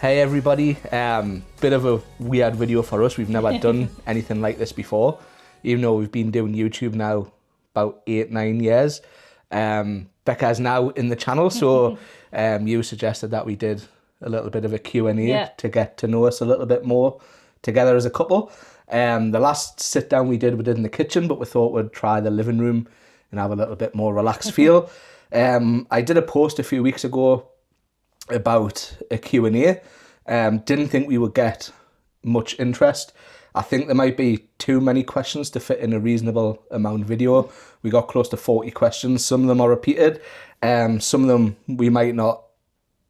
Hey everybody, bit of a weird video for us. We've never done anything like this before, even though we've been doing YouTube now about 8-9 years. Becca's now in the channel, so you suggested that we did a little bit of a Q&A to get to know us a little bit more together as a couple. The last sit down we did in the kitchen, but we thought we'd try the living room and have a little bit more relaxed feel. I did a post a few weeks ago about a Q&A. Didn't think we would get much interest. I think there might be too many questions to fit in a reasonable amount of video. We got close to 40 questions. Some of them are repeated. Some of them we might not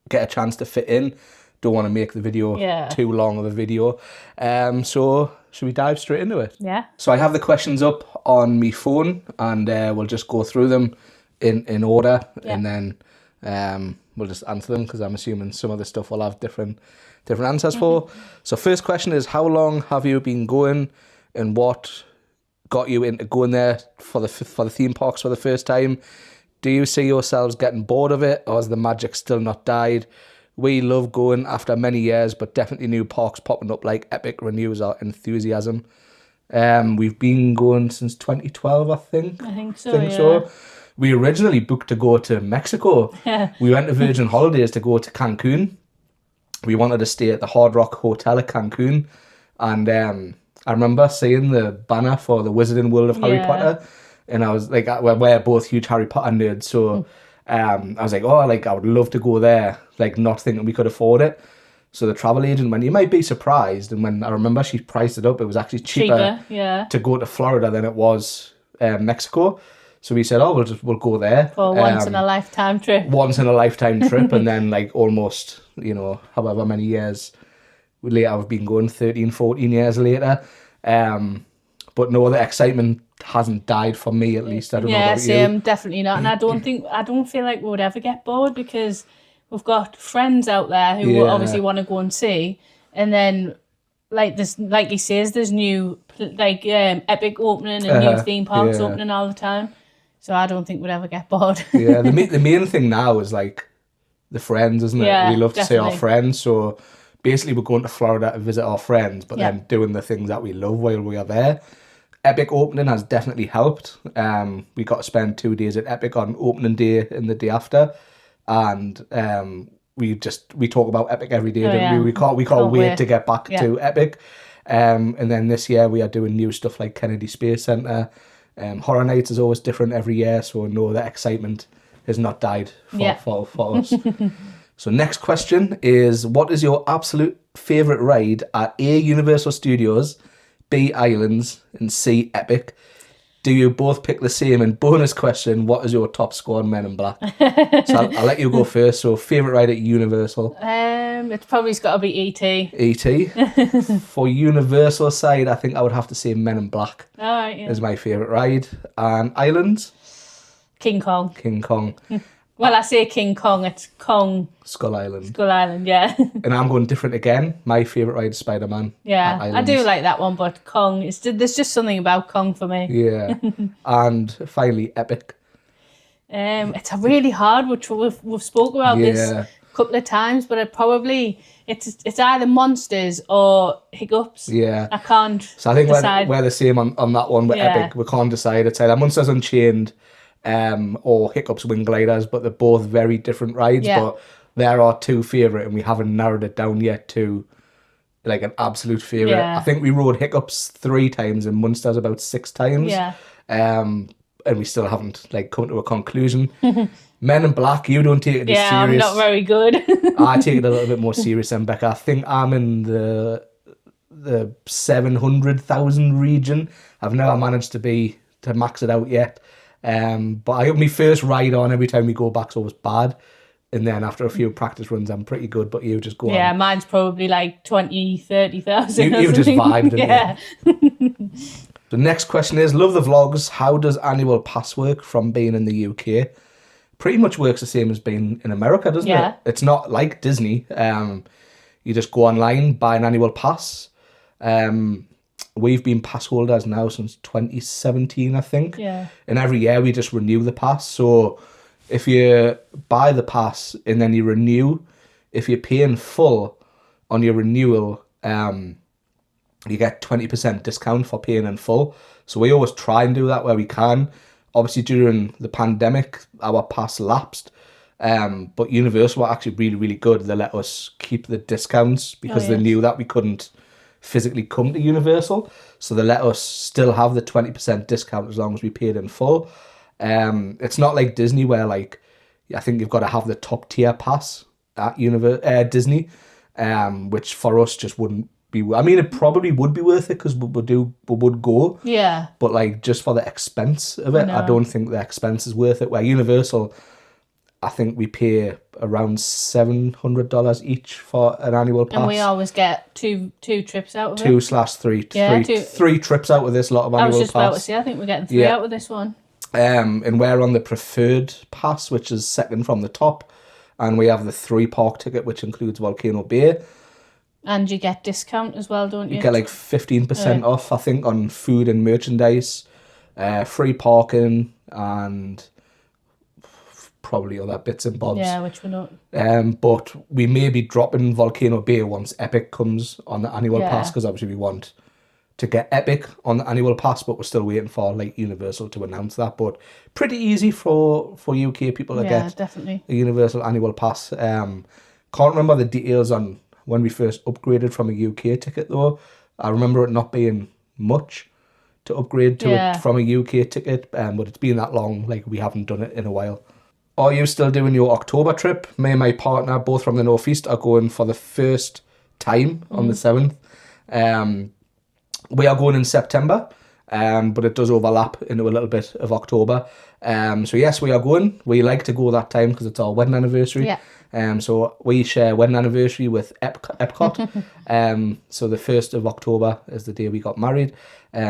get a chance to fit in. Don't want to make the video too long of a video. So should we dive straight into it? Yeah. So I have the questions up on my phone, and we'll just go through them in order, and then we'll just answer them, because I'm assuming some of the stuff will have different answers for. So first question is, how long have you been going, and what got you into going there for the theme parks for the first time? Do you see yourselves getting bored of it, or has the magic still not died? We love going after many years, but definitely new parks popping up like Epic renews our enthusiasm. We've been going since 2012, I think. I think so. We originally booked to go to Mexico. We went to Virgin Holidays to go to Cancun. We wanted to stay at the Hard Rock Hotel at Cancun. And I remember seeing the banner for the Wizarding World of Harry Potter. And I was like, we're both huge Harry Potter nerds. So I was like, I would love to go there, like not thinking we could afford it. So the travel agent went, you might be surprised. And when I remember she priced it up, it was actually cheaper to go to Florida than it was Mexico. So we said, we'll go there. For once in a lifetime trip. Once in a lifetime trip. And then like almost, however many years later, I've been going 13, 14 years later. But no, the excitement hasn't died for me, at least. I don't know about same, you. definitely not. And I don't feel like we would ever get bored, because we've got friends out there who obviously want to go and see. And then like he says, there's new Epic opening and new theme parks opening all the time. So I don't think we'd ever get bored. The main thing now is like the friends, isn't it? Yeah, we love to see our definitely. friends. So basically we're going to Florida to visit our friends, but then doing the things that we love while we are there. Epic opening has definitely helped. We got to spend 2 days at Epic on opening day and the day after. And we talk about Epic every day. We can't wait to get back to Epic. And then this year we are doing new stuff like Kennedy Space Centre. Horror Nights is always different every year, so no, the excitement has not died for us. So next question is, what is your absolute favourite ride at A, Universal Studios, B, Islands, and C, Epic? Do you both pick the same? And bonus question, what is your top score on Men in Black? So I'll let you go first. So favourite ride at Universal? It's probably got to be E.T. E.T. For Universal side, I think I would have to say Men in Black. All right, is my favourite ride. And Islands? King Kong. King Kong. Well, I say King Kong, it's Kong. Skull Island. Skull Island, yeah. And I'm going different again. My favourite ride is Spider-Man. Yeah, I do like that one, but Kong, there's just something about Kong for me. Yeah. And finally, Epic. It's a really hard, which we've spoke about this a couple of times, but it's either Monsters or Hiccups. Yeah. I can't So I think decide. we're the same on that one with Epic. We can't decide. It's either Monsters Unchained or Hiccups Wing Gliders, but they're both very different rides. But there are two favourite, and we haven't narrowed it down yet to like an absolute favourite. I think we rode Hiccups 3 times and Monsters about 6 times. And we still haven't like come to a conclusion. Men in Black, you don't take it as serious. I'm not very good. I take it a little bit more serious than Becca. I think I'm in the 700,000 region. I've never managed to max it out yet. But I got my first ride on every time we go back, so it was bad. And then after a few practice runs, I'm pretty good, but you just go on. Yeah, mine's probably like 20, 30,000 You just vibed, didn't you? Yeah. The next question is, love the vlogs. How does annual pass work from being in the UK? Pretty much works the same as being in America, doesn't it? It's not like Disney. You just go online, buy an annual pass. We've been pass holders now since 2017, I think. Yeah. And every year we just renew the pass. So if you buy the pass and then you renew, if you pay in full, on your renewal, you get 20% discount for paying in full. So we always try and do that where we can. Obviously, during the pandemic, our pass lapsed. But Universal were actually really, really good. They let us keep the discounts because they knew that we couldn't physically come to Universal. So they let us still have the 20% discount as long as we paid in full. It's not like Disney where, like, I think you've got to have the top tier pass at Disney, which for us just wouldn't be. I mean, it probably would be worth it because we would go. Yeah. But like just for the expense of it, I don't think the expense is worth it. Where Universal, I think we pay around $700 each for an annual pass. And we always get two trips out of it. 2/3. Yeah, three trips out of this lot of annual pass. I was just about to say, I think we're getting 3 out of this one. And we're on the preferred pass, which is second from the top. And we have the 3 park ticket, which includes Volcano Bay. And you get discount as well, don't you? You get like 15% off, I think, on food and merchandise, free parking, and probably other bits and bobs. Yeah, which we're not. But we may be dropping Volcano Bay once Epic comes on the annual pass, because obviously we want to get Epic on the annual pass, but we're still waiting for like Universal to announce that. But pretty easy for UK people to get definitely a Universal annual pass. Can't remember the details on when we first upgraded from a UK ticket though. I remember it not being much to upgrade to it from a UK ticket, but it's been that long, like we haven't done it in a while. Are you still doing your October trip? Me and my partner, both from the Northeast, are going for the first time on the 7th. We are going in September, but it does overlap into a little bit of October. So yes, we are going. We like to go that time because it's our wedding anniversary. Yeah. So we share wedding anniversary with Epcot. So the 1st of October is the day we got married.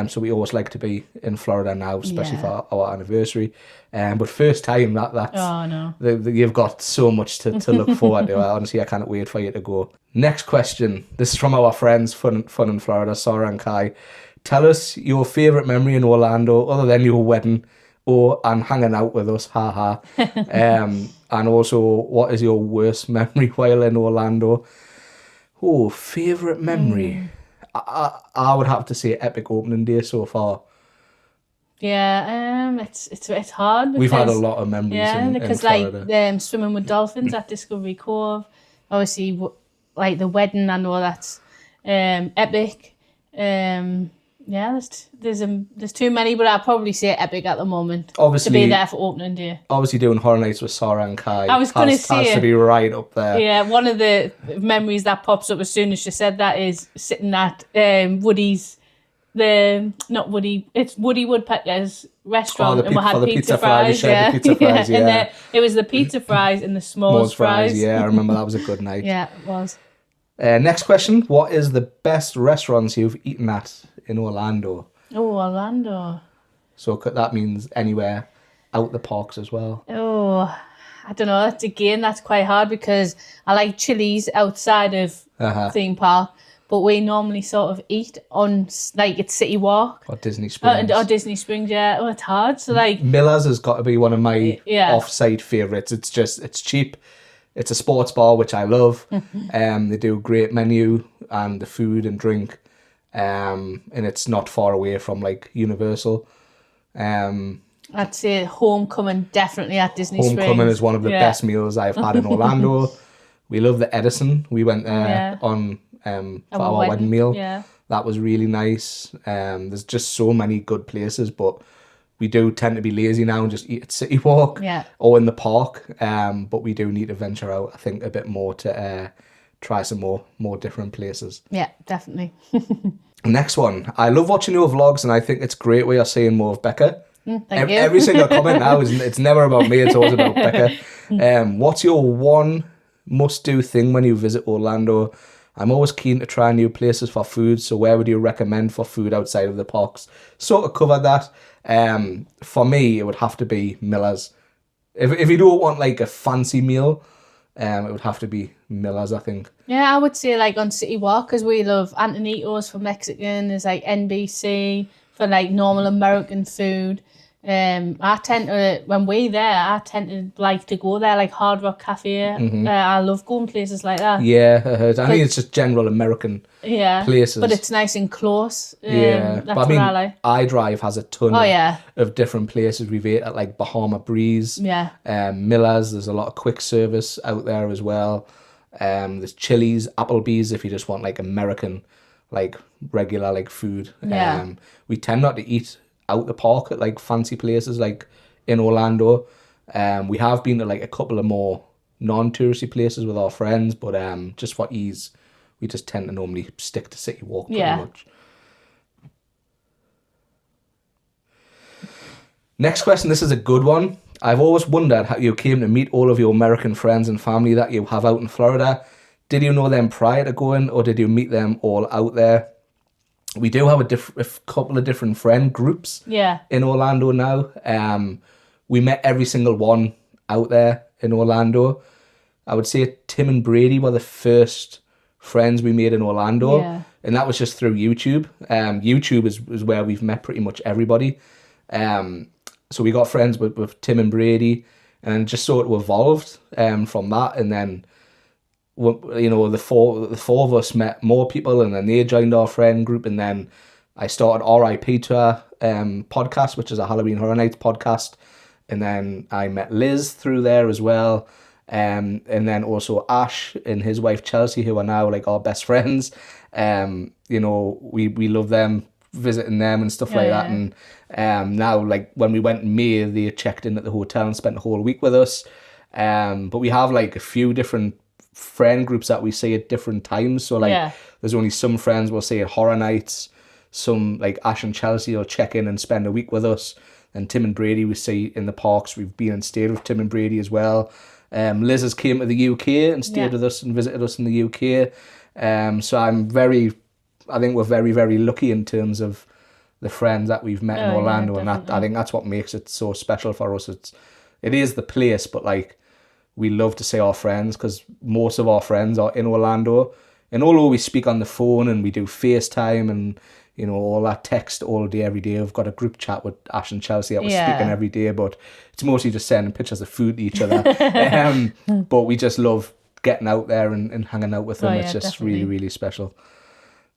So we always like to be in Florida now, especially for our anniversary. But first time, that's oh no, you've got so much to look forward to. Honestly, I can't wait for you to go. Next question. This is from our friends Fun in Florida, Sarah and Kai. Tell us your favourite memory in Orlando other than your wedding and hanging out with us, haha. And also, what is your worst memory while in Orlando? Oh, favourite memory? I would have to say Epic opening day so far. Yeah, it's hard. We've had a lot of memories because in Florida. like swimming with dolphins at Discovery Cove, obviously like the wedding and all that's Epic. Yeah, there's too many, but I'd probably say Epic at the moment. Obviously, to be there for opening day. Obviously, doing Horror Nights with Sarah and Kai. I was going to say has to be right up there. Yeah, one of the memories that pops up as soon as you said that is sitting at Woody's. It's Woody Woodpecker's restaurant, and we had pizza fries. Pizza fries, and it was the pizza fries and the s'mores fries. Yeah, I remember that was a good night. Yeah, it was. Next question: what is the best restaurants you've eaten at in Orlando? Oh, Orlando. So that means anywhere out the parks as well. Oh, I don't know. That's quite hard because I like Chili's outside of theme park, but we normally sort of eat on like it's City Walk or Disney Springs. Or Disney Springs, yeah. Oh, it's hard. So like Miller's has got to be one of my off-site favourites. It's cheap. It's a sports bar, which I love. They do a great menu and the food and drink. And it's not far away from like Universal. I'd say Homecoming definitely at Disney Springs. Homecoming is one of the best meals I've had in Orlando. We love the Edison. We went there on for our wedding meal. Yeah. That was really nice. There's just so many good places, but we do tend to be lazy now and just eat at City Walk or in the park. But we do need to venture out, I think, a bit more to try some more different places. Yeah, definitely. Next one. I love watching your vlogs and I think it's great we are seeing more of Becca. Thank you. Every single comment now, it's never about me, it's always about Becca. What's your one must-do thing when you visit Orlando? I'm always keen to try new places for food, so where would you recommend for food outside of the parks? Sort of covered that. For me, it would have to be Miller's. If you don't want like a fancy meal, it would have to be Miller's, I think. Yeah, I would say like on City Walk, because we love Antonitos for Mexican. There's like NBC for like normal American food. I tend to, when we're there, I tend to like to go there, like Hard Rock Cafe. I love going places like that. Yeah, I heard. I think it's just general American places. But it's nice and close. Yeah, that's but I mean, what I like. iDrive has a ton of different places. We've ate at like Bahama Breeze, Miller's. There's a lot of quick service out there as well. There's Chili's, Applebee's if you just want like American, like regular like food. We tend not to eat out the park at like fancy places like in Orlando. We have been to like a couple of more non-touristy places with our friends, but just for ease, we just tend to normally stick to City Walk pretty much. Next question, this is a good one. I've always wondered how you came to meet all of your American friends and family that you have out in Florida. Did you know them prior to going, or did you meet them all out there? We do have a couple of different friend groups in Orlando now. We met every single one out there in Orlando. I would say Tim and Brady were the first friends we made in Orlando. And that was just through YouTube. YouTube is where we've met pretty much everybody. So we got friends with Tim and Brady, and just sort of evolved from that. And then, you know, the four of us met more people, and then they joined our friend group. And then I started RIP to our podcast, which is a Halloween Horror Nights podcast. And then I met Liz through there as well. And then also Ash and his wife Chelsea, who are now like our best friends. You know, we love them, visiting them and stuff like that. And now, like when we went in May, they checked in at the hotel and spent a whole week with us. But we have like a few different friend groups that we see at different times. So like there's only some friends we'll see at Horror Nights. Some like Ash and Chelsea will check in and spend a week with us. And Tim and Brady we see in the parks. We've been and stayed with Tim and Brady as well. Liz has came to the UK and stayed with us and visited us in the UK. So I think we're very, very lucky in terms of the friends that we've met in Orlando, and I think that's what makes it so special for us. It is the place, but like we love to see our friends because most of our friends are in Orlando. And although we speak on the phone and we do FaceTime and you know all that text all day every day, we've got a group chat with Ash and Chelsea that we're speaking every day, but it's mostly just sending pictures of food to each other. But we just love getting out there and hanging out with them. It's just definitely really, really special.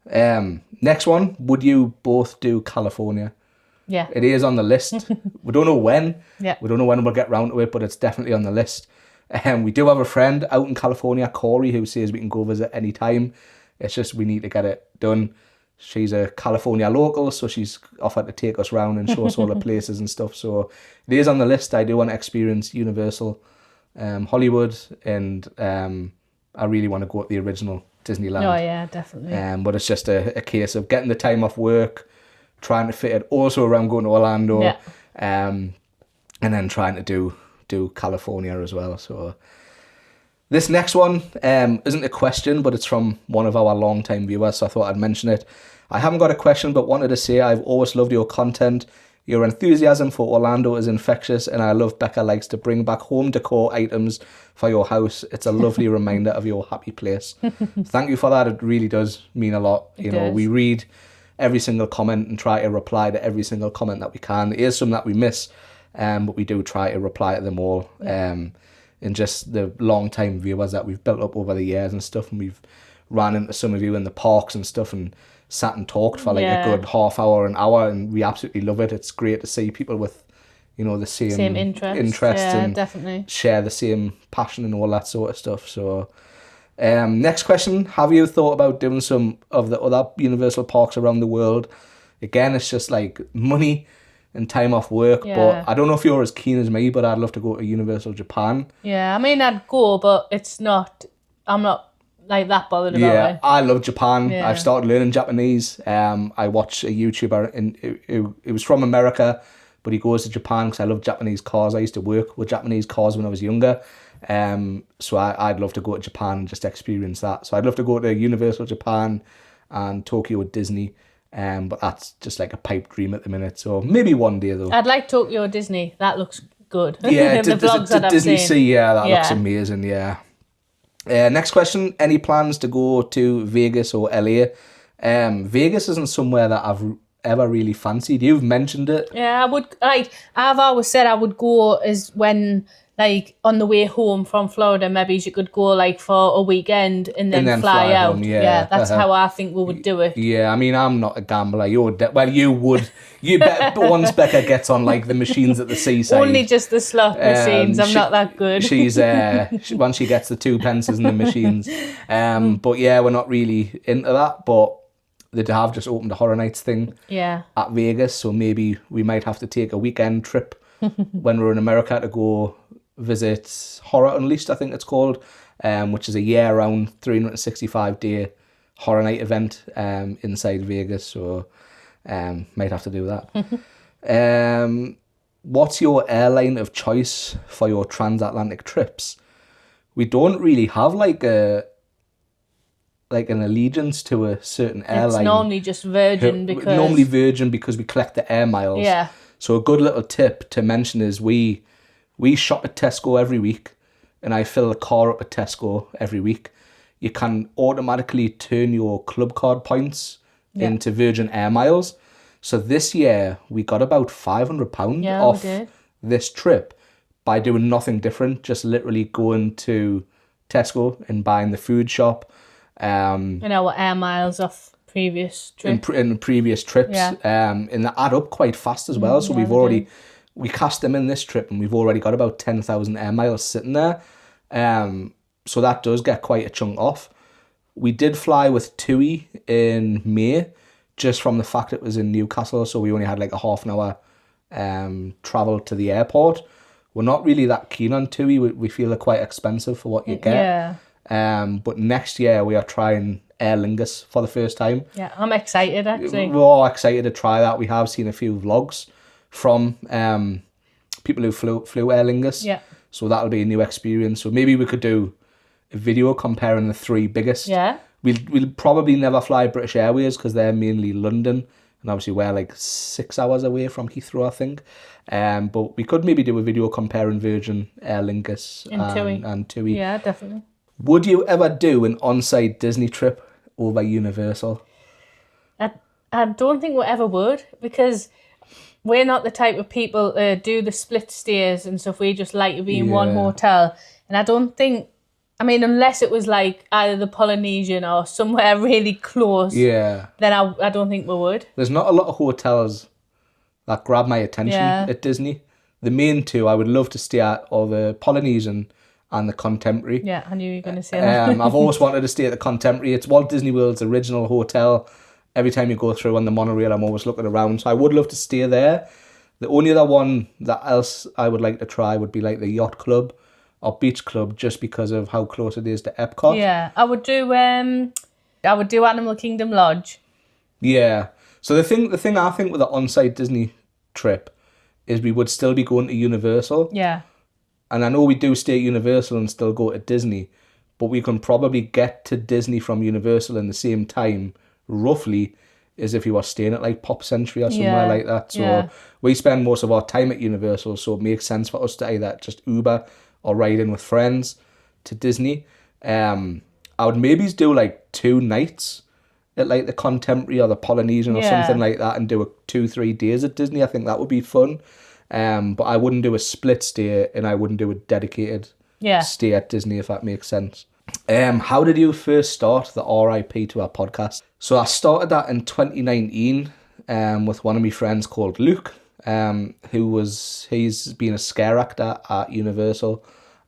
Next one, would you both do California? Yeah. It is on the list. We don't know when. We don't know when we'll get round to it, but it's definitely on the list. We do have a friend out in California, Corey, who says we can go visit any time. It's just we need to get it done. She's a California local, so she's offered to take us round and show us all the places and stuff. So it is on the list. I do want to experience Universal, Hollywood, and I really want to go to the original Disneyland. Oh yeah, definitely. But it's just a case of getting the time off work, trying to fit it also around going to Orlando, and then trying to do California as well. So this next one isn't a question, but it's from one of our long-time viewers, so I thought I'd mention it. I haven't got a question, but wanted to say I've always loved your content. Your enthusiasm for Orlando is infectious, and I love Becca likes to bring back home decor items for your house. It's a lovely reminder of your happy place. Thank you for that. It really does mean a lot. You know, we read every single comment and try to reply to every single comment that we can. There is some that we miss, but we do try to reply to them all. And just the long-time viewers that we've built up over the years and stuff, and we've ran into some of you in the parks and stuff and sat and talked for like a good half hour, an hour, and we absolutely love it. It's great to see people with, you know, the same interest and definitely share the same passion and all that sort of stuff. So next question, have you thought about doing some of the other Universal parks around the world? Again, it's just like money and time off work, but I don't know if you're as keen as me, but I'd love to go to Universal Japan. I mean I'd go, but I'm not like that bothered about it. I love Japan. I've started learning Japanese. I watch a YouTuber and it was from America, but he goes to Japan because I love Japanese cars. I used to work with Japanese cars when I was younger. So I'd love to go to Japan and just experience that. So I'd love to go to Universal Japan and Tokyo Disney. But that's just like a pipe dream at the minute. So maybe one day though. I'd like Tokyo Disney. That looks good. Yeah, the vlogs that I've Disney seen. Sea, that looks amazing, next question, any plans to go to Vegas or LA? Vegas isn't somewhere that I've ever really fancied. You've mentioned it. Yeah, I would, like, I've always said I would go as when, like, on the way home from Florida, maybe you could go, like, for a weekend and then fly out. Home, yeah. That's how I think we would do it. Yeah, I mean, I'm not a gambler. Well, you would. You bet. But once Becca gets on, like, the machines at the seaside. Only just the slot machines. I'm not that good. She's once she gets the 2 pences in the machines. But yeah, we're not really into that. But they have just opened a Horror Nights thing at Vegas, so maybe we might have to take a weekend trip when we're in America to go visit Horror Unleashed, I think it's called, which is a year-round 365-day Horror Night event inside Vegas, so might have to do that. What's your airline of choice for your transatlantic trips? We don't really have like an allegiance to a certain airline. It's normally just Virgin because we collect the air miles. Yeah. So a good little tip to mention is we shop at Tesco every week, and I fill the car up at Tesco every week. You can automatically turn your club card points into Virgin Air Miles. So this year we got about £500 off this trip by doing nothing different, just literally going to Tesco and buying the food shop. What air miles off previous trips. In previous trips. And they add up quite fast as well. So we cast them in this trip and we've already got about 10,000 air miles sitting there. So that does get quite a chunk off. We did fly with TUI in May, just from the fact it was in Newcastle. So we only had like a half an hour travel to the airport. We're not really that keen on TUI. We feel they're quite expensive for what you get. But next year we are trying Aer Lingus for the first time. Yeah, I'm excited actually. We're all excited to try that. We have seen a few vlogs from people who flew Aer Lingus. Yeah. So that'll be a new experience. So maybe we could do a video comparing the 3 biggest. Yeah. We'll probably never fly British Airways because they're mainly London. And obviously we're like 6 hours away from Heathrow, I think. But we could maybe do a video comparing Virgin, Aer Lingus and TUI. Yeah, definitely. Would you ever do an on-site Disney trip over Universal? I don't think we ever would, because we're not the type of people to do the split stays and stuff. We just like to be in one hotel. And I don't think, I mean, unless it was like either the Polynesian or somewhere really close, then I don't think we would. There's not a lot of hotels that grab my attention at Disney. The main 2 I would love to stay at are the Polynesian and the Contemporary. Yeah, I knew you were going to say that. I've always wanted to stay at the Contemporary. It's Walt Disney World's original hotel. Every time you go through on the monorail, I'm always looking around. So I would love to stay there. The only other one that else I would like to try would be like the Yacht Club or Beach Club, just because of how close it is to Epcot. Yeah, I would do Animal Kingdom Lodge. Yeah. So the thing I think with the on-site Disney trip is we would still be going to Universal. Yeah. And I know we do stay at Universal and still go to Disney, but we can probably get to Disney from Universal in the same time, roughly, as if you were staying at like Pop Century or somewhere like that. So we spend most of our time at Universal, so it makes sense for us to either just Uber or ride in with friends to Disney. I would maybe do like 2 nights at like the Contemporary or the Polynesian or something like that, and do 2-3 days at Disney. I think that would be fun. But I wouldn't do a split stay, and I wouldn't do a dedicated stay at Disney, if that makes sense. How did you first start the RIP to our podcast? So I started that in 2019 with one of my friends called Luke, he's been a scare actor at Universal.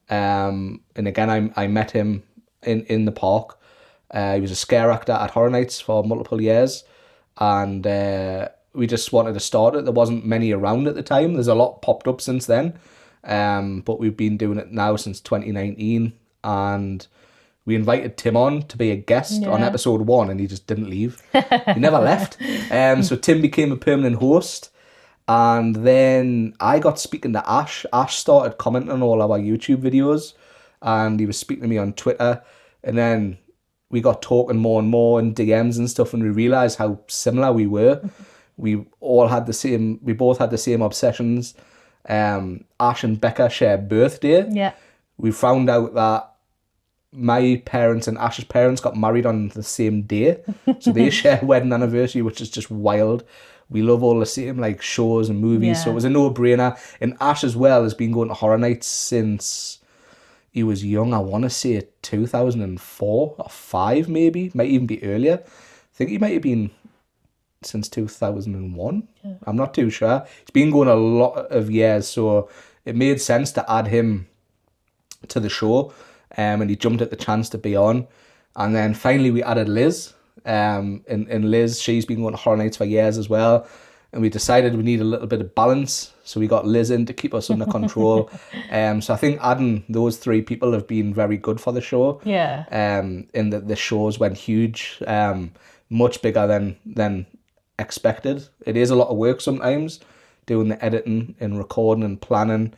And again, I met him in the park. He was a scare actor at Horror Nights for multiple years, and we just wanted to start it. There wasn't many around at the time. There's a lot popped up since then, but we've been doing it now since 2019, and we invited Tim on to be a guest on episode 1, and he just didn't leave. He never left. So Tim became a permanent host, and then I got speaking to Ash. Ash started commenting on all our YouTube videos, and he was speaking to me on Twitter, and then we got talking more and more in DMs and stuff, and we realised how similar we were. We both had the same obsessions. Ash and Becca share birthday. Yeah. We found out that my parents and Ash's parents got married on the same day. So they share wedding anniversary, which is just wild. we love all the same like shows and movies, so Yeah. it was a no-brainer. And Ash as well has been going to horror nights since he was young. I want to say 2004 or 5 maybe, might even be earlier. I think he might have been since 2001. Yeah. I'm not too sure. He's been going a lot of years, so it made sense to add him to the show, and he jumped at the chance to be on. And then finally we added Liz, and Liz, she's been going to horror nights for years as well, and we decided we need a little bit of balance, so we got Liz in to keep us under control. So I think adding those 3 people have been very good for the show. Yeah. And the shows went huge, much bigger than expected. It is a lot of work sometimes, doing the editing and recording and planning.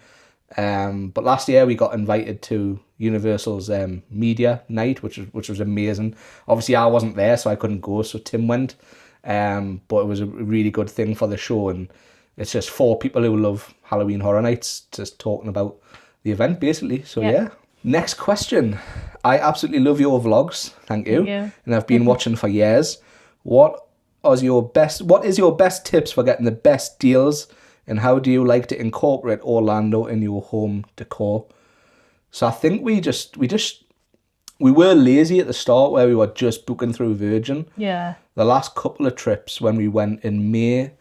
But last year we got invited to Universal's media night, which was amazing. Obviously I wasn't there, so I couldn't go, so Tim went. But it was a really good thing for the show, and it's just 4 people who love Halloween Horror Nights just talking about the event basically. So yeah. Next question. I absolutely love your vlogs. Thank you. And I've been watching for years. What is your best tips for getting the best deals, and how do you like to incorporate Orlando in your home decor? So I think we were lazy at the start, where we were just booking through Virgin. Yeah. The last couple of trips when we went in May,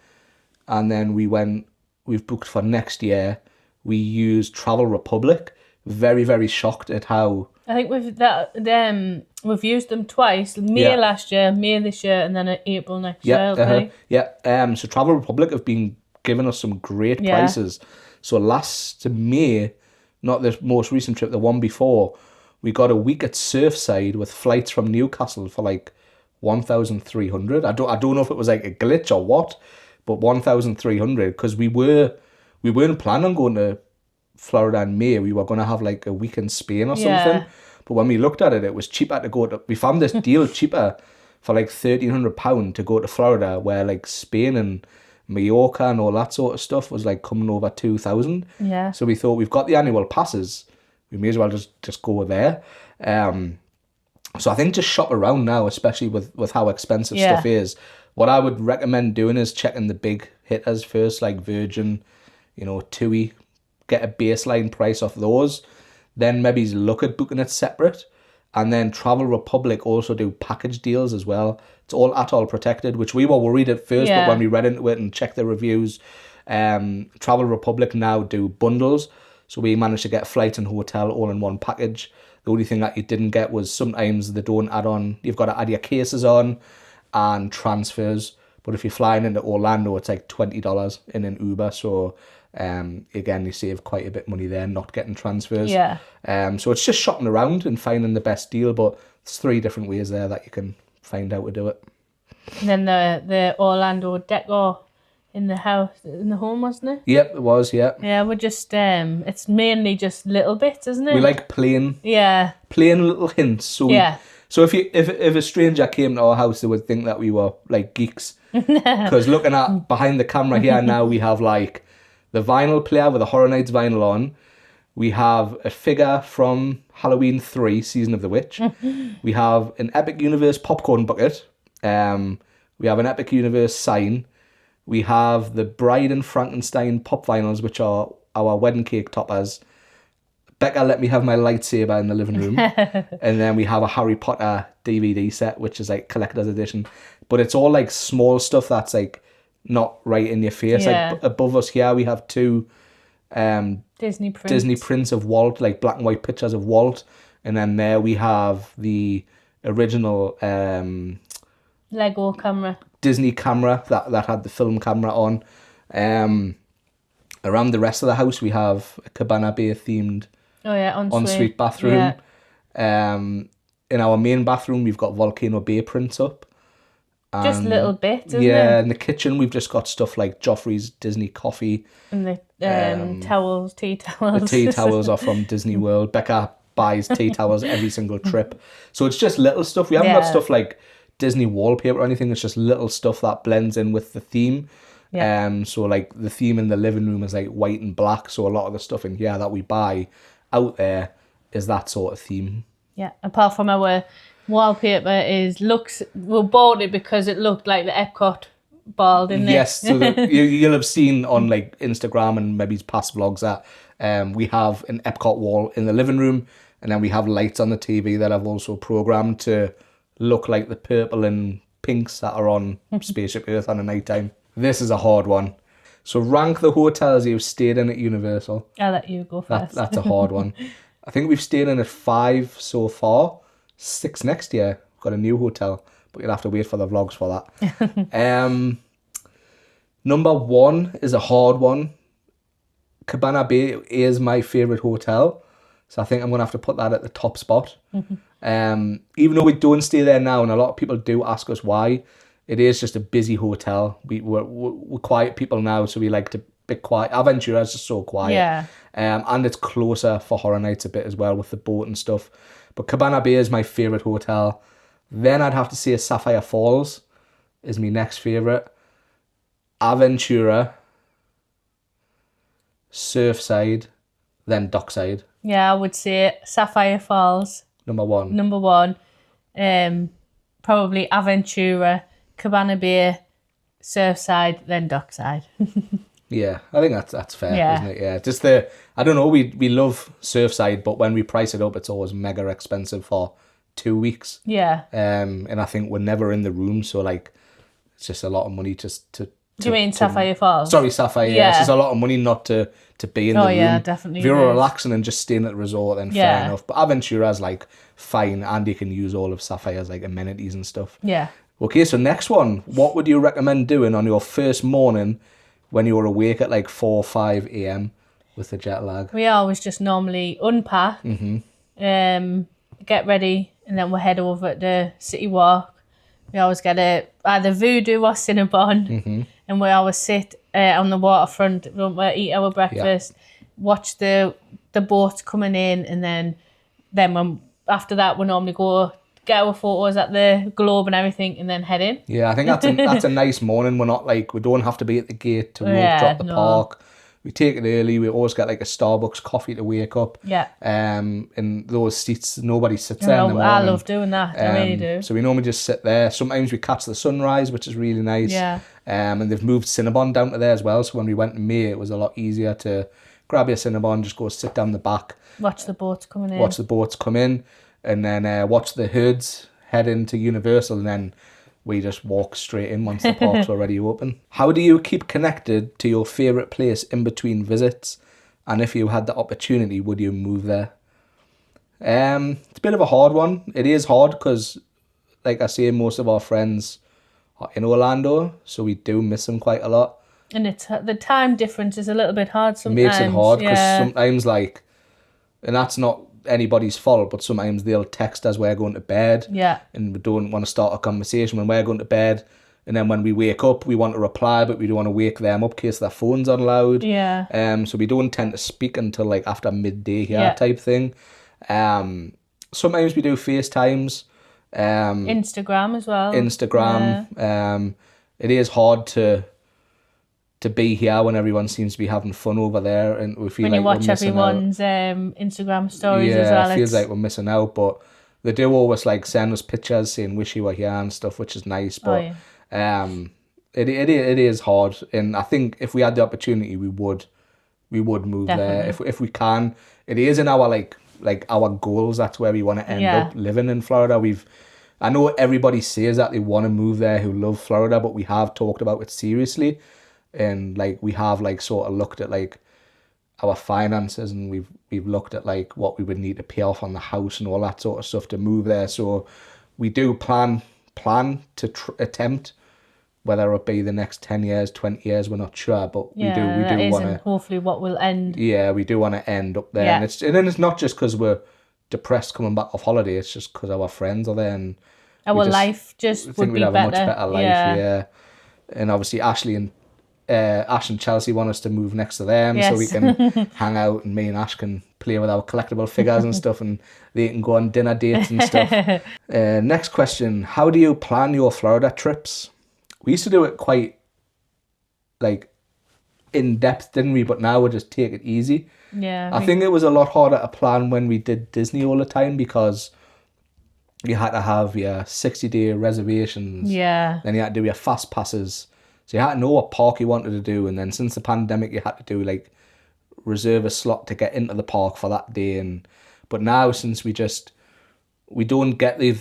and then we've booked for next year, we used Travel Republic. Very, very shocked at how... I think we've used them twice. May last year, May this year, and then April next year. So Travel Republic have been giving us some great prices. So last May, not the most recent trip, the one before, we got a week at Surfside with flights from Newcastle for like 1,300. I don't know if it was like a glitch or what, but 1,300, because we weren't planning on going to Florida in May. We were going to have like a week in Spain or something. But when we looked at it, it was cheaper to go to... We found this deal cheaper for like £1,300 to go to Florida, where like Spain and Mallorca and all that sort of stuff was like coming over 2,000. Yeah. So we thought, we've got the annual passes, we may as well just go there. So I think just shop around now, especially with how expensive stuff is. What I would recommend doing is checking the big hitters first, like Virgin, TUI. Get a baseline price off those, then maybe look at booking it separate. And then Travel Republic also do package deals as well. It's all ATOL protected, which we were worried at first, but when we read into it and checked the reviews, Travel Republic now do bundles. So we managed to get flight and hotel all in one package. The only thing that you didn't get was sometimes they don't add on, you've got to add your cases on and transfers. But if you're flying into Orlando, it's like $20 in an Uber. So again, you save quite a bit of money there, not getting transfers. Yeah. So it's just shopping around and finding the best deal. But there's 3 different ways there that you can find out to do it. And then the Orlando decor in the home, wasn't it? Yep, it was, yeah. Yeah, we're just, it's mainly just little bits, isn't it? We like plain little hints. So so if a stranger came to our house, they would think that we were like geeks. Because looking at behind the camera here now, we have like the vinyl player with the Horror Nights vinyl on. We have a figure from Halloween 3, Season of the Witch. We have an Epic Universe popcorn bucket. We have an Epic Universe sign. We have the Bride and Frankenstein pop vinyls, which are our wedding cake toppers. Becca let me have my lightsaber in the living room. And then we have a Harry Potter DVD set, which is like collector's edition. But it's all like small stuff that's like not right in your face. Like above us here, we have 2 Disney prints of Walt, like black and white pictures of Walt. And then there we have the original Lego camera. Disney camera that had the film camera on. Around the rest of the house, we have a Cabana Bay themed ensuite bathroom. In our main bathroom, we've got Volcano Bay prints up. Just little bits, isn't it? Yeah, in the kitchen, we've just got stuff like Joffrey's Disney coffee. And the tea towels. The tea towels are from Disney World. Becca buys tea towels every single trip. So it's just little stuff. We haven't got stuff like Disney wallpaper or anything. It's just little stuff that blends in with the theme. So like the theme in the living room is like white and black. So a lot of the stuff in here that we buy out there is that sort of theme. Yeah, apart from our wallpaper we bought it because it looked like the Epcot bald, isn't Yes, it? so you'll have seen on like Instagram and maybe past vlogs that we have an Epcot wall in the living room, and then we have lights on the TV that I've also programmed to look like the purple and pinks that are on Spaceship Earth on the night time. This is a hard one. So rank the hotels you've stayed in at Universal. I'll let you go first. That's a hard one. I think we've stayed in at 5 so far. 6 next year. We've got a new hotel, but you'll have to wait for the vlogs for that. Number 1 is a hard one. Cabana Bay is my favourite hotel, so I think I'm going to have to put that at the top spot. Even though we don't stay there now, and a lot of people do ask us why, it is just a busy hotel. We're quiet people now, so we like to be quiet. Aventura is just so quiet. Yeah. And it's closer for horror nights a bit as well with the boat and stuff. But Cabana Bay is my favourite hotel. Then I'd have to say Sapphire Falls is my next favourite. Aventura, Surfside, then Dockside. Yeah, I would say Sapphire Falls. Number 1. Number 1. Probably Aventura, Cabana Bay, Surfside, then Dockside. Yeah, I think that's fair, Yeah. isn't it? Yeah, just I don't know, we love Surfside, but when we price it up, it's always mega expensive for 2 weeks. Yeah. And I think we're never in the room, so like, it's just a lot of money just to Do you mean Sapphire Falls? Sorry, Sapphire. Yeah, it's just a lot of money not to be in the room. Oh yeah, definitely. If you're is. relaxing and just staying at the resort, then fair Yeah. enough. But Aventura's like fine, and you can use all of Sapphire's like amenities and stuff. Yeah. Okay, so next one. What would you recommend doing on your first morning when you're awake at like 4 or 5 a.m. with the jet lag? We always just normally unpack, get ready, and then we'll head over to City Walk. We always get either Voodoo or Cinnabon, and we always sit on the waterfront, we eat our breakfast, watch the boats coming in, and then when after that we normally go get our photos at the Globe and everything, and then head in. Yeah, I think that's a nice morning. We're not like, we don't have to be at the gate to drop the park. We take it early. We always get like a Starbucks coffee to wake up. Yeah. In those seats, nobody sits there in the morning. I love doing that. I really do. So we normally just sit there. Sometimes we catch the sunrise, which is really nice. Yeah. And they've moved Cinnabon down to there as well. So when we went in May, it was a lot easier to grab your Cinnabon, just go sit down the back. Watch the boats coming in. Watch the boats come in. And then watch the herds head into Universal, and then we just walk straight in once the parks are already open. How do you keep connected to your favourite place in between visits? And if you had the opportunity, would you move there? It's a bit of a hard one. It is hard because, like I say, most of our friends are in Orlando, so we do miss them quite a lot. And it's the time difference is a little bit hard sometimes. Makes it hard because sometimes, like, and that's not anybody's fault, but sometimes they'll text us we're going to bed, and we don't want to start a conversation when we're going to bed, and then when we wake up we want to reply, but we don't want to wake them up in case their phone's on loud. So we don't tend to speak until like after midday here type thing. Sometimes we do FaceTimes, Instagram as well. It is hard to be here when everyone seems to be having fun over there, and we feel when like you watch we're missing everyone's Instagram stories as well. It feels like we're missing out, but they do always like send us pictures saying wish you were here and stuff, which is nice. But it is hard, and I think if we had the opportunity, we would move there if we can. It is in our like our goals. That's where we want to end up living in Florida. I know everybody says that they want to move there who love Florida, but we have talked about it seriously. And like we have like sort of looked at like our finances, and we've looked at like what we would need to pay off on the house and all that sort of stuff to move there. So we do plan to attempt, whether it be the next 10 years, 20 years, we're not sure, but we do want to. Hopefully, what will end. Yeah, we do want to end up there, and it's not just because we're depressed coming back off holiday. It's just because our friends are there, and our life just would be better. A much better life. Yeah, and obviously Ash and Chelsea want us to move next to them, so we can hang out, and me and Ash can play with our collectible figures and stuff, and they can go on dinner dates and stuff. Next question: how do you plan your Florida trips? We used to do it quite like in depth, didn't we? But now we just take it easy. Yeah, I think it was a lot harder to plan when we did Disney all the time, because you had to have your 60-day reservations. Yeah. Then you had to do your fast passes. So you had to know what park you wanted to do, and then since the pandemic, you had to do like reserve a slot to get into the park for that day. And but now since we don't get the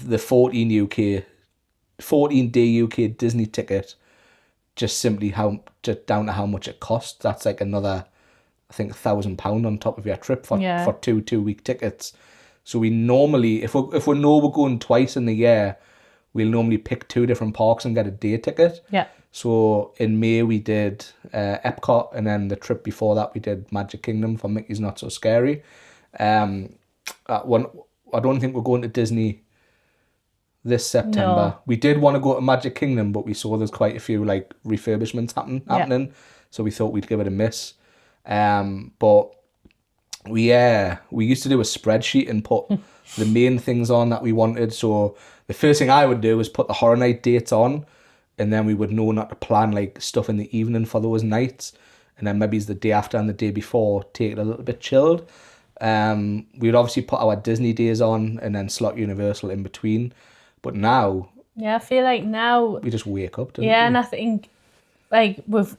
14-day UK Disney ticket, just simply just down to how much it costs. That's like another, I think, £1,000 on top of your trip for 2-week tickets. So we normally, if we know we're going twice in the year, we'll normally pick 2 different parks and get a day ticket. Yeah. So in May we did Epcot, and then the trip before that we did Magic Kingdom for Mickey's Not So Scary. I don't think we're going to Disney this September. No. We did want to go to Magic Kingdom, but we saw there's quite a few like refurbishments happening, so we thought we'd give it a miss. But we used to do a spreadsheet and put the main things on that we wanted. So the first thing I would do is put the Horror Night dates on, and then we would know not to plan like stuff in the evening for those nights, and then maybe it's the day after and the day before take it a little bit chilled. We'd obviously put our Disney days on and then slot Universal in between. But now, I feel like now we just wake up, don't we? And I think like we've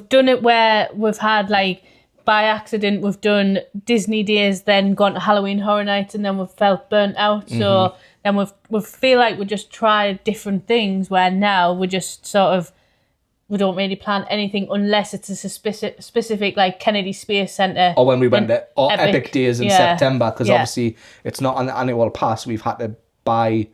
done it where we've had like by accident we've done Disney days, then gone to Halloween Horror Nights, and then we've felt burnt out. So then we feel like we just tried different things. Where now we just sort of we don't really plan anything unless it's a specific like Kennedy Space Centre. Or when we went to Epic Days in September, because obviously it's not an annual pass. We've had to buy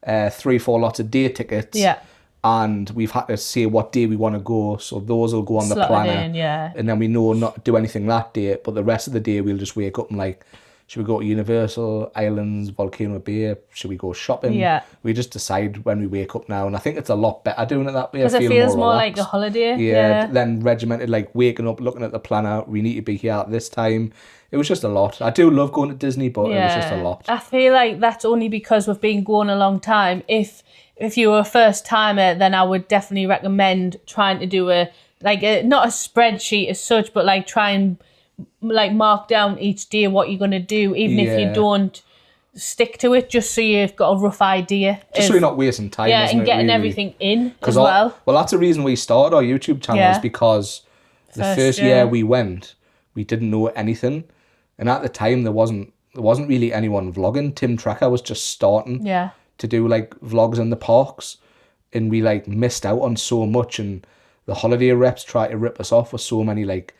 3-4 lots of day tickets. Yeah. And we've had to say what day we want to go, so those will go on the planner. And then we know not to do anything that day, but the rest of the day we'll just wake up and like, should we go to Universal, Islands, Volcano Bay? Should we go shopping? Yeah. We just decide when we wake up now, and I think it's a lot better doing it that way. Because it feels more like a holiday. Yeah, then regimented, like waking up, looking at the planner, we need to be here at this time. It was just a lot. I do love going to Disney, but it was just a lot. I feel like that's only because we've been going a long time. If you were a first timer, then I would definitely recommend trying to do not a spreadsheet as such, but like try and like mark down each day what you're going to do, even if you don't stick to it, just so you've got a rough idea. Just so you're not wasting time. And getting everything in as well. Well, that's the reason we started our YouTube channel, is because the first year we went, we didn't know anything. And at the time, there wasn't really anyone vlogging. Tim Tracker was just starting to do like vlogs in the parks, and we like missed out on so much. And the holiday reps tried to rip us off with so many like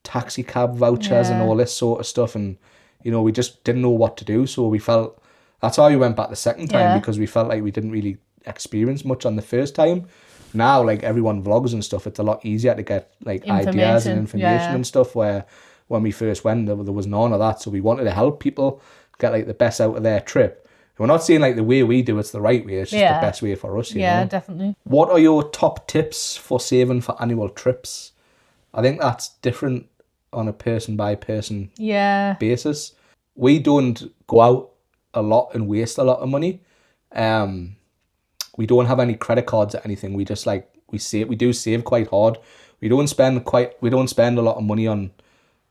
taxi cab vouchers and all this sort of stuff, and you know, we just didn't know what to do. So we felt that's why we went back the second time, because we felt like we didn't really experience much on the first time. Now, like everyone vlogs and stuff, it's a lot easier to get like ideas and information and stuff, where when we first went, there was none of that. So we wanted to help people get like the best out of their trip. And we're not saying like the way we do it's the right way. It's just the best way for us. You know? Definitely. What are your top tips for saving for annual trips? I think that's different on a person by person basis. We don't go out a lot and waste a lot of money. We don't have any credit cards or anything. We just like we do save quite hard. We don't spend a lot of money on.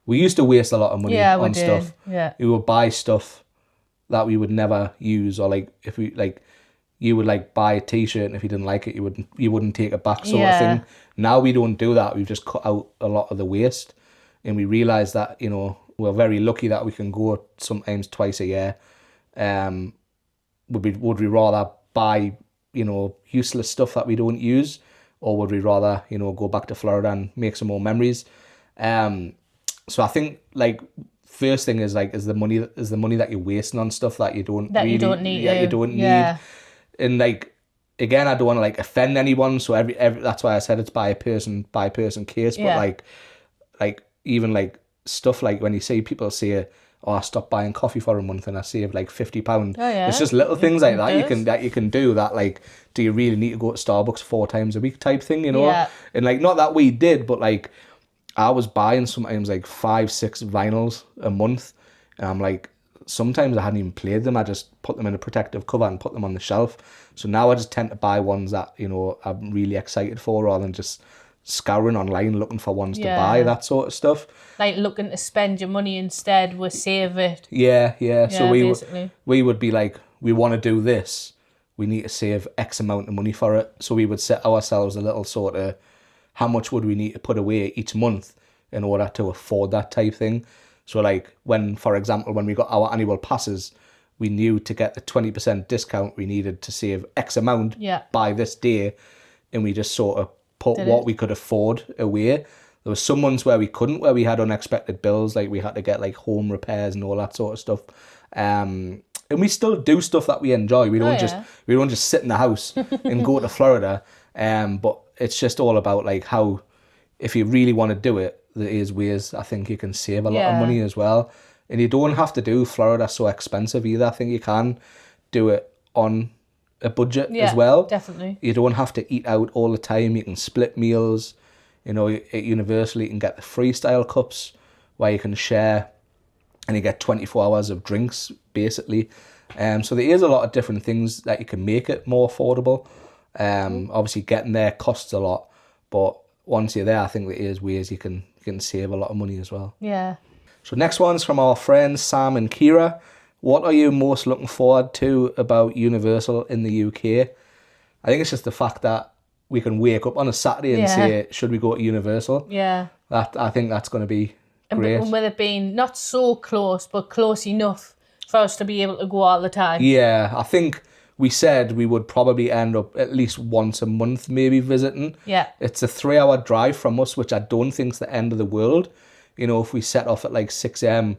We used to waste a lot of money on stuff. Yeah. We would buy stuff that we would never use, or like if we like, you would like buy a t-shirt and if you didn't like it, you wouldn't take it back, sort of thing. Now we don't do that. We've just cut out a lot of the waste, and we realise that, you know, we're very lucky that we can go sometimes twice a year. Would we rather buy, you know, useless stuff that we don't use, or would we rather, you know, go back to Florida and make some more memories? So I think like first thing is like is the money that you're wasting on stuff that you don't you don't need. You don't need. And like again, I don't want to like offend anyone, so every that's why I said it's by a person case. But like even like stuff like when you see people say, "Oh, I stopped buying coffee for a month and I saved like £50." It's just little things like that you can do that. Like, do you really need to go to Starbucks 4 times a week type thing, you know? And like not that we did, but like I was buying sometimes like 5-6 vinyls a month, and I'm like, sometimes I hadn't even played them. I just put them in a protective cover and put them on the shelf. So now I just tend to buy ones that, you know, I'm really excited for, rather than just scouring online looking for ones to buy, that sort of stuff. Like looking to spend your money instead, we save it. Yeah. So we would be like, we want to do this, we need to save X amount of money for it. So we would set ourselves a little sort of, how much would we need to put away each month in order to afford that type thing. So like when, for example, when we got our annual passes, we knew to get the 20% discount, we needed to save X amount by this day. And we just sort of put what we could afford away. There was some months where we couldn't, where we had unexpected bills, like we had to get like home repairs and all that sort of stuff. And we still do stuff that we enjoy. We don't just sit in the house and go to Florida. But it's just all about like how, if you really want to do it, there is ways I think you can save a lot of money as well. And you don't have to do Florida so expensive either. I think you can do it on a budget as well. Definitely. You don't have to eat out all the time. You can split meals. You know, at Universal you can get the freestyle cups where you can share, and you get 24 hours of drinks basically. So there is a lot of different things that you can make it more affordable. Obviously getting there costs a lot, but once you're there, I think there is ways you can save a lot of money as well. Yeah. So next one's from our friends Sam and Kira. What are you most looking forward to about Universal in the UK? I think it's just the fact that we can wake up on a Saturday and say, should we go to Universal? Yeah. I think that's going to be great. And with it being not so close, but close enough for us to be able to go all the time. Yeah, I think we said we would probably end up at least once a month maybe visiting. Yeah. It's a 3-hour drive from us, which I don't think's the end of the world. You know, if we set off at like 6 a.m.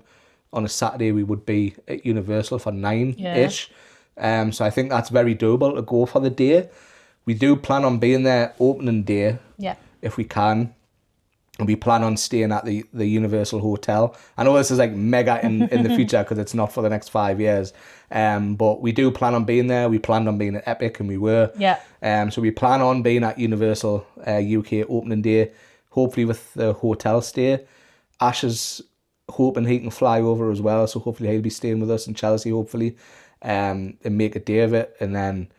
on a Saturday, we would be at Universal for 9-ish. So I think that's very doable to go for the day. We do plan on being there opening day if we can. And we plan on staying at the Universal Hotel. I know this is like mega in the future because it's not for the next 5 years. But we do plan on being there. We planned on being at Epic and we were. Yeah. So we plan on being at Universal UK opening day, hopefully with the hotel stay. Ash is hoping he can fly over as well. So hopefully he'll be staying with us in Chelsea, hopefully, and make a day of it. And then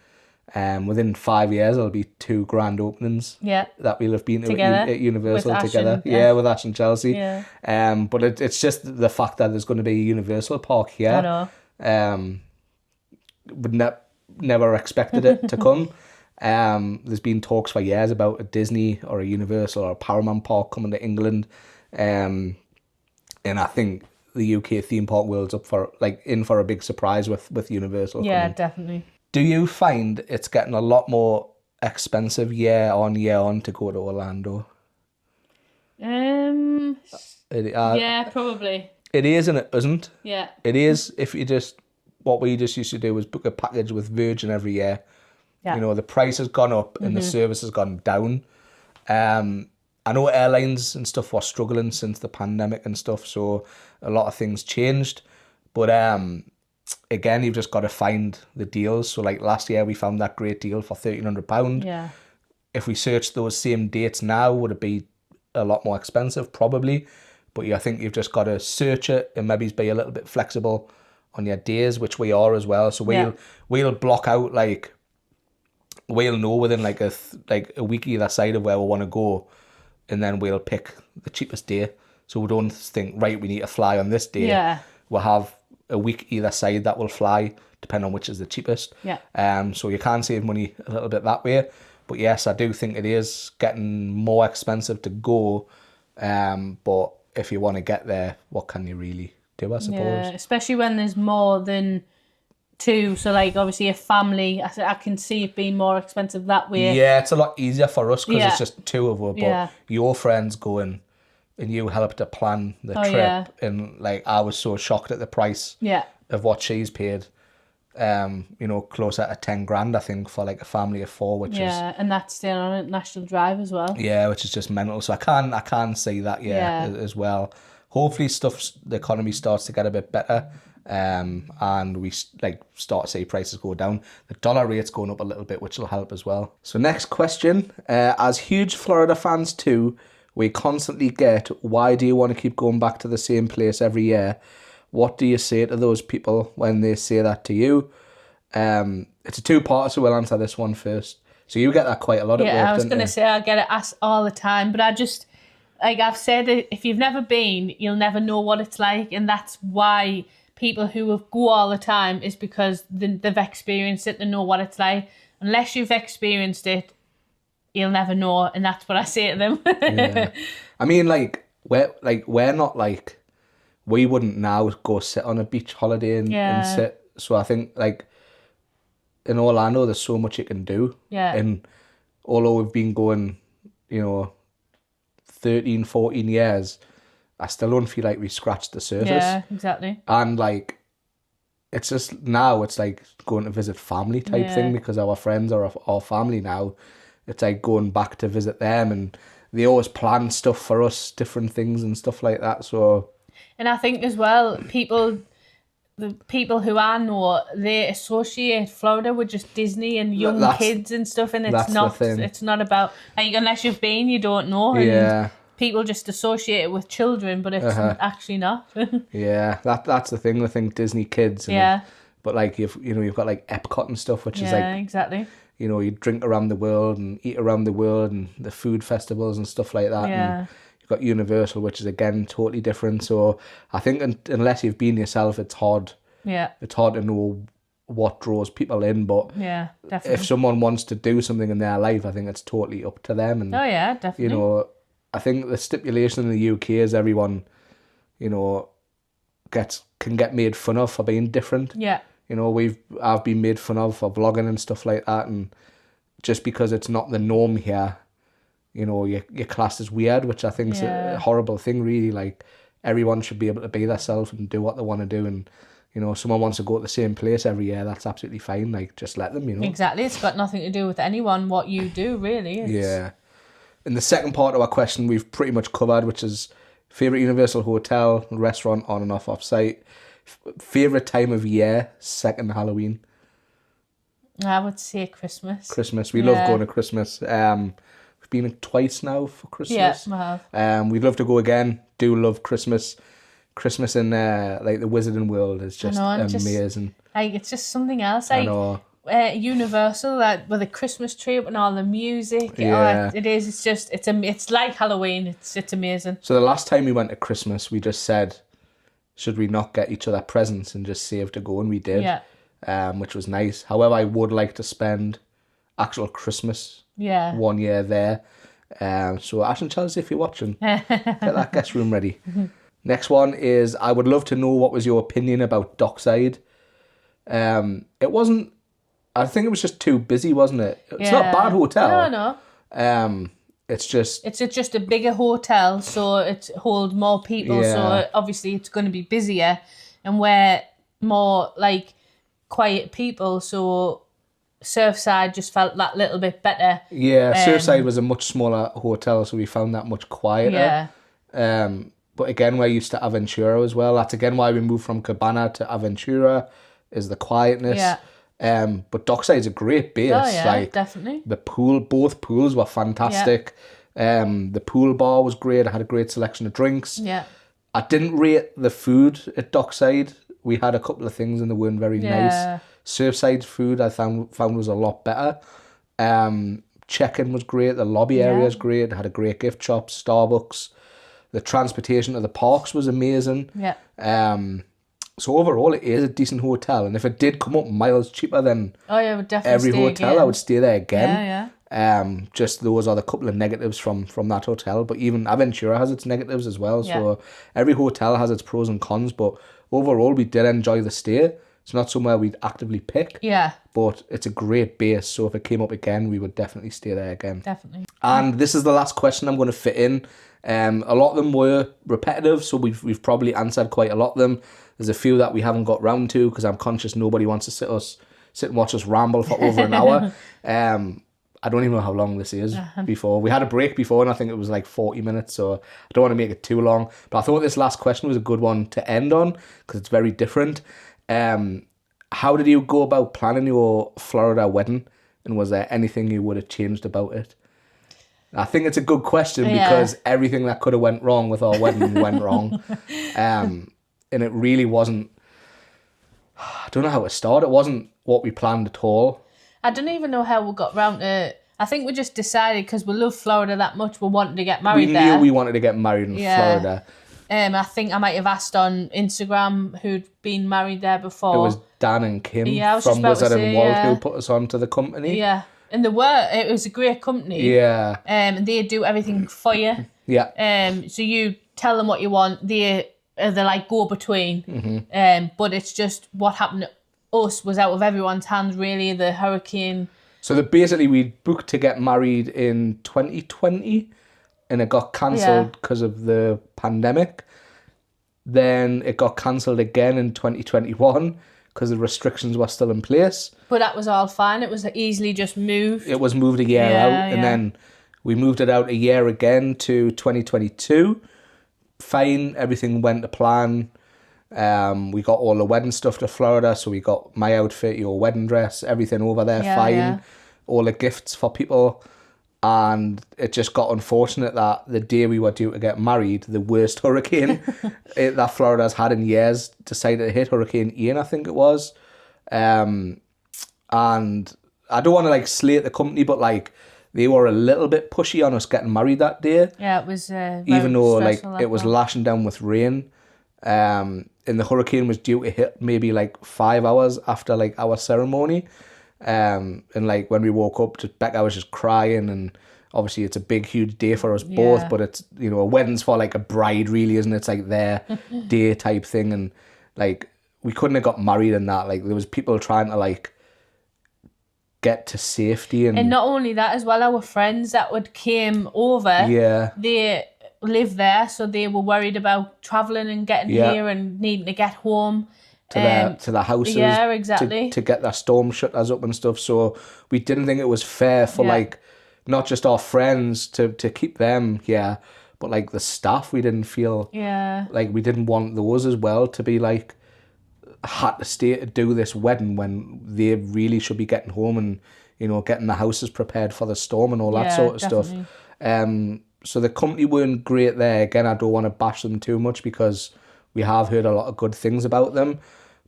within 5 years, it'll be 2 grand openings that we'll have been to at Universal together. With Ash and Chelsea. Yeah. But it's just the fact that there's going to be a Universal park here. I know. Would never expected it to come. There's been talks for years about a Disney or a Universal or a Paramount park coming to England. And I think the UK theme park world's up for in for a big surprise with Universal. Yeah, definitely. Do you find it's getting a lot more expensive year on to go to Orlando? Yeah, probably. It is and it isn't. Yeah. It is if you just, what we just used to do was book a package with Virgin every year. Yeah. You know, the price has gone up and the service has gone down. I know airlines and stuff were struggling since the pandemic and stuff, so a lot of things changed. But again, you've just got to find the deals. So like last year, we found that great deal for £1,300. Yeah. If we searched those same dates now, would it be a lot more expensive? Probably. But I think you've just got to search it and maybe be a little bit flexible on your days, which we are as well. So we'll block out we'll know within like a week either side of where we want to go, and then we'll pick the cheapest day. So we don't think, right, we need to fly on this day. Yeah. We'll have a week either side that will fly, depending on which is the cheapest. Yeah. So you can save money a little bit that way. But yes, I do think it is getting more expensive to go. But if you want to get there, what can you really do, I suppose? Yeah, especially when there's more than 2. So like obviously a family, I can see it being more expensive that way. Yeah, it's a lot easier for us because it's just 2 of us. But your friends going and you helped to plan the trip. Yeah. And like I was so shocked at the price of what she's paid. Closer to 10 grand, I think, for like a family of 4, which is and that's still on a national drive as well. Yeah, which is just mental. So I can see that as well. Hopefully, the economy starts to get a bit better, and we start to see prices go down. The dollar rate's going up a little bit, which will help as well. So next question: as huge Florida fans too, we constantly get, why do you want to keep going back to the same place every year? What do you say to those people when they say that to you? It's a 2-part, so we'll answer this one first. So you get that quite a lot at work, I was going to say I get it asked all the time, but I just, like I've said, if you've never been, you'll never know what it's like, and that's why people who go all the time is because they've experienced it, they know what it's like. Unless you've experienced it, you'll never know, and that's what I say to them. Yeah. I mean, we're not like, we wouldn't now go sit on a beach holiday and sit. So I think in Orlando, there's so much you can do. Yeah. And although we've been going, 13, 14 years, I still don't feel like we scratched the surface. Yeah, exactly. And it's just now it's like going to visit family type thing, because our friends are our family now. It's like going back to visit them, and they always plan stuff for us, different things and stuff like that. So, and I think as well, the people who I know, they associate Florida with just Disney and young kids and stuff, and it's not about, unless you've been, you don't know. And people just associate it with children, but it's actually not. Yeah, that's the thing. I think Disney kids. But you've got Epcot and stuff, which is exactly. You drink around the world and eat around the world, and the food festivals and stuff like that. Yeah. And you've got Universal, which is again totally different. So I think unless you've been yourself, it's hard. Yeah. It's hard to know what draws people in. But yeah, definitely. if someone wants to do something in their life, I think it's totally up to them. And definitely. I think the stipulation in the UK is everyone, can get made fun of for being different. Yeah. I've been made fun of for vlogging and stuff like that, and just because it's not the norm here, your class is weird, which I think is a horrible thing, really. Everyone should be able to be themselves and do what they want to do, and someone wants to go to the same place every year, that's absolutely fine. Just let them, Exactly, it's got nothing to do with anyone what you do, really. Yeah. And the second part of our question we've pretty much covered, which is favourite Universal hotel, restaurant, on and off site. Favourite time of year, second Halloween? I would say Christmas. We love going to Christmas. We've been twice now for Christmas. Yeah, we have. We'd love to go again. Do love Christmas. Christmas in the Wizarding World is just amazing. It's just something else. I know. Universal, with a Christmas tree up and all the music. Yeah. It is. It's like Halloween. It's amazing. So the last time we went to Christmas, we just said, should we not get each other presents and just save to go? And we did. Yeah. Which was nice. However, I would like to spend actual Christmas 1 year there. So Ash and Chelsea, if you're watching, get that guest room ready. Next one is, I would love to know what was your opinion about Dockside. It wasn't, I think it was just too busy, wasn't it? It's not a bad hotel. No. It's just a bigger hotel, so it holds more people. Yeah. So obviously it's going to be busier, and we're more quiet people. So Surfside just felt that little bit better. Yeah, Surfside was a much smaller hotel, so we found that much quieter. Yeah. But again, we're used to Aventura as well. That's again why we moved from Cabana to Aventura, is the quietness. Yeah. But Dockside's a great base. Oh yeah, definitely. Both pools were fantastic. Yeah. The pool bar was great. I had a great selection of drinks. Yeah. I didn't rate the food at Dockside. We had a couple of things and they weren't very nice. Surfside's food I found was a lot better. Check-in was great. The lobby area is great. It had a great gift shop, Starbucks. The transportation to the parks was amazing. Yeah. So overall, it is a decent hotel, and if it did come up miles cheaper than would definitely every stay hotel, again. I would stay there again. Yeah. Just those are the couple of negatives from that hotel, but even Aventura has its negatives as well. So every hotel has its pros and cons, but overall, we did enjoy the stay. It's not somewhere we'd actively pick. Yeah. But it's a great base, so if it came up again, we would definitely stay there again. Definitely. And this is the last question I'm going to fit in. A lot of them were repetitive, so we've probably answered quite a lot of them. There's a few that we haven't got round to because I'm conscious nobody wants to sit and watch us ramble for over an hour. I don't even know how long this is before. We had a break before and I think it was 40 minutes, so I don't want to make it too long. But I thought this last question was a good one to end on because it's very different. How did you go about planning your Florida wedding, and was there anything you would have changed about it? I think it's a good question because everything that could have went wrong with our wedding went wrong. And it really wasn't, I don't know how to start. It wasn't what we planned at all. I don't even know how we got round to, I think we just decided because we love Florida that much, we wanted to get married there. We knew we wanted to get married in Florida. I think I might have asked on Instagram who'd been married there before. It was Dan and Kim I was just from about to Wizard say, and Walt yeah. who put us on to the company. Yeah, and it was a great company. Yeah. And they do everything for you. Yeah. So you tell them what you want. They're like go-between. But it's just what happened to us was out of everyone's hands, really, the hurricane. So basically we booked to get married in 2020 and it got cancelled because of the pandemic. Then it got cancelled again in 2021 because the restrictions were still in place. But that was all fine. It was easily just moved. It was moved a year out, and then we moved it out a year again to 2022. Fine, everything went to plan. We got all the wedding stuff to Florida, so we got my outfit, your wedding dress, everything over there, fine. Yeah. All the gifts for people. And it just got unfortunate that the day we were due to get married, the worst hurricane that Florida's had in years decided to hit, Hurricane Ian, I think it was. And I don't want to like slate the company, but like they were a little bit pushy on us getting married that day. Yeah, it was even though like it was lashing down with rain. And the hurricane was due to hit maybe like 5 hours after like our ceremony. And like when we woke up, Becca was just crying, and obviously it's a big, huge day for us both. But it's, you know, a wedding's for like a bride, really, isn't it? It's like their day type thing, and like we couldn't have got married in that. Like there was people trying to like get to safety, and not only that as well, our friends that came over, they live there, so they were worried about travelling and getting here and needing to get home. To their houses, exactly. to get their storm shutters up and stuff. So we didn't think it was fair for like not just our friends to keep them here, but like the staff. We didn't feel like we didn't want those as well to be like had to stay to do this wedding when they really should be getting home and, you know, getting the houses prepared for the storm and all that sort of stuff. So the company weren't great there. Again, I don't want to bash them too much because we have heard a lot of good things about them.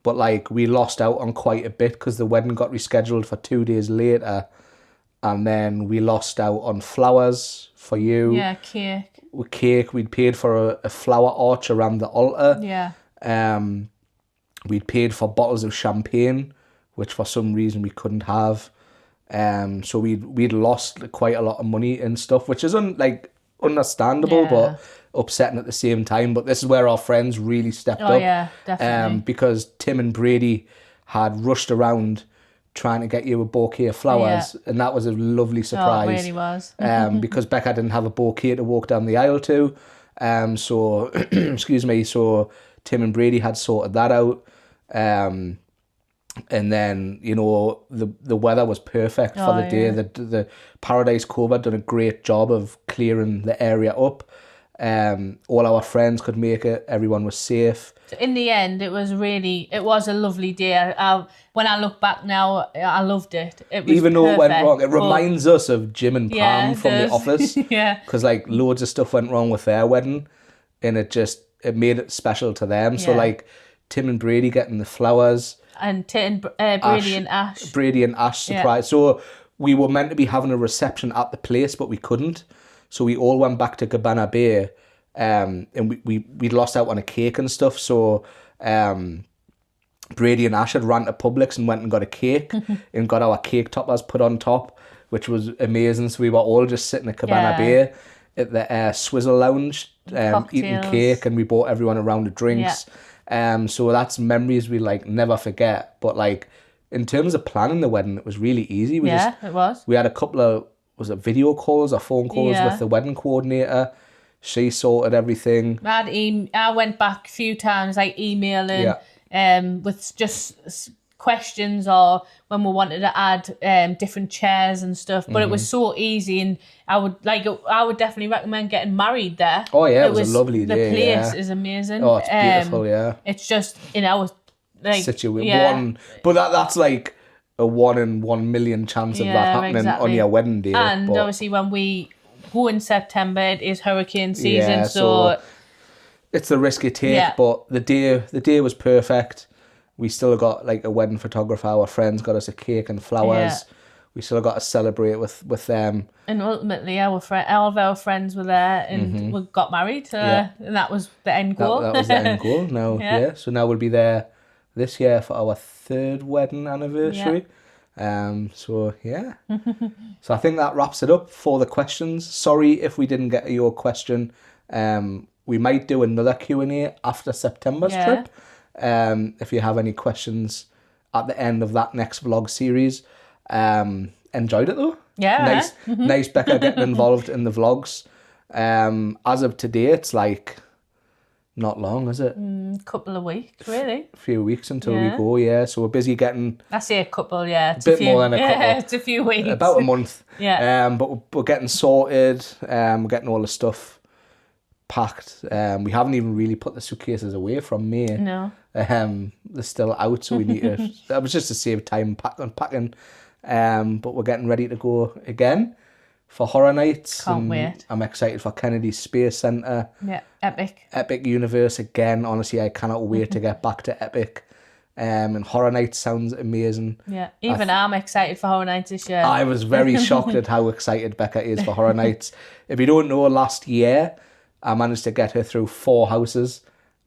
But like we lost out on quite a bit because the wedding got rescheduled for 2 days later. And then we lost out on flowers for you. Yeah, cake. With cake, we'd paid for a flower arch around the altar. Yeah. We'd paid for bottles of champagne, which for some reason we couldn't have. So we'd lost quite a lot of money and stuff, which is understandable, but upsetting at the same time. But this is where our friends really stepped up. Yeah, definitely. Because Tim and Brady had rushed around trying to get you a bouquet of flowers, and that was a lovely surprise. Oh, it really was. Because Becca didn't have a bouquet to walk down the aisle to. So excuse me, so Tim and Brady had sorted that out. And then, you know, the weather was perfect for the day. The Paradise Cove had done a great job of clearing the area up. All our friends could make it. Everyone was safe. So in the end, it was a lovely day. When I look back now, I loved it. It was even though it went wrong, it but reminds us of Jim and Pam from The Office. Yeah. Because like loads of stuff went wrong with their wedding, and it made it special to them. So like Tim and Brady getting the flowers. And Brady and Ash. Brady and Ash surprise. So we were meant to be having a reception at the place, but we couldn't. So we all went back to Cabana Bay, and we'd lost out on a cake and stuff. So Brady and Ash had ran to Publix and went and got a cake and got our cake toppers put on top, which was amazing. So we were all just sitting at Cabana Bay at the Swizzle Lounge, eating cake, and we bought everyone a round of drinks. So that's memories we like never forget. But like in terms of planning the wedding, it was really easy. It was. We had a couple of video calls or phone calls with the wedding coordinator. She sorted everything. I went back a few times, like emailing, with just questions or when we wanted to add different chairs and stuff. But it was so easy, and I would definitely recommend getting married there. Oh yeah, it was a lovely day. The place is amazing. Oh, it's beautiful. It's just like situation. But that's like a 1 in 1 million chance of that happening on your wedding day. And obviously when we go in September, it is hurricane season, so it's the risk you take. But the day was perfect. We still got like a wedding photographer. Our friends got us a cake and flowers. we still got to celebrate with them. And ultimately, all of our friends were there, and we got married, and that was the end goal. That was the end goal. Now, so now we'll be there this year for our 3rd wedding anniversary. So yeah. So I think that wraps it up for the questions. Sorry if we didn't get your question. We might do another Q&A after September's trip. If you have any questions at the end of that next vlog series. Enjoyed it though. Yeah. Nice Becca getting involved in the vlogs. As of today, it's like not long, is it? Couple of weeks, really. A few weeks until we go, so we're busy getting... I say a couple, it's a bit more than a couple. Yeah, it's a few weeks. About a month. But we're getting sorted, we're getting all the stuff packed. We haven't even really put the suitcases away from May. No. They're still out, so we need to... That was just to save time packing. But we're getting ready to go again for Horror Nights. Can't wait. I'm excited for Kennedy Space Centre. Yeah, epic. Epic Universe again. Honestly, I cannot wait to get back to Epic. And Horror Nights sounds amazing. Yeah, even I'm excited for Horror Nights this year. I was very shocked at how excited Becca is for Horror Nights. If you don't know, last year I managed to get her through 4 houses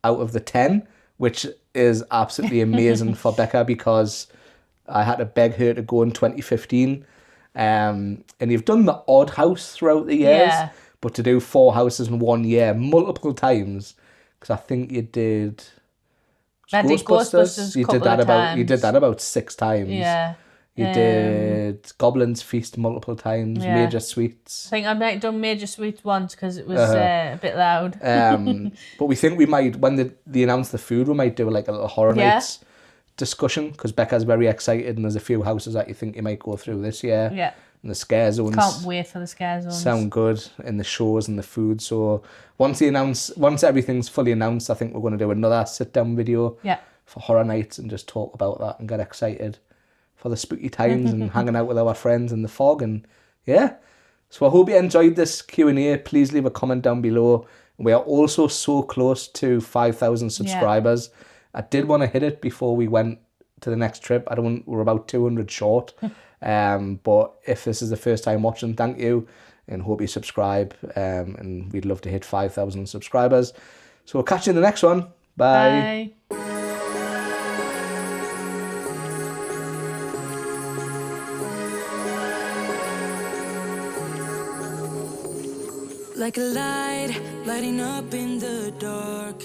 out of the 10, which is absolutely amazing for Becca because I had to beg her to go in 2015. And you've done the odd house throughout the years, but to do 4 houses in 1 year multiple times, because I think you did Ghostbusters. You did that about 6 times. Yeah. You did Goblin's Feast multiple times, Major Suites. I think I might have done Major Suites once because it was a bit loud. But we think we might, when they announce the food, we might do like a little Horror Nights discussion because Becca's very excited and there's a few houses that you think you might go through this year. Yeah. And the scare zones. Can't wait for the scare zones. Sound good in the shows and the food. So once everything's fully announced, I think we're going to do another sit down video for Horror Nights and just talk about that and get excited for the spooky times and hanging out with our friends in the fog. And so I hope you enjoyed this Q&A. Please leave a comment down below. We are also so close to 5,000 subscribers. I did want to hit it before we went to the next trip. We're about 200 short. But if this is the first time watching, thank you and hope you subscribe. And we'd love to hit 5,000 subscribers. So we'll catch you in the next one. Bye. Like a light, lighting up in the dark.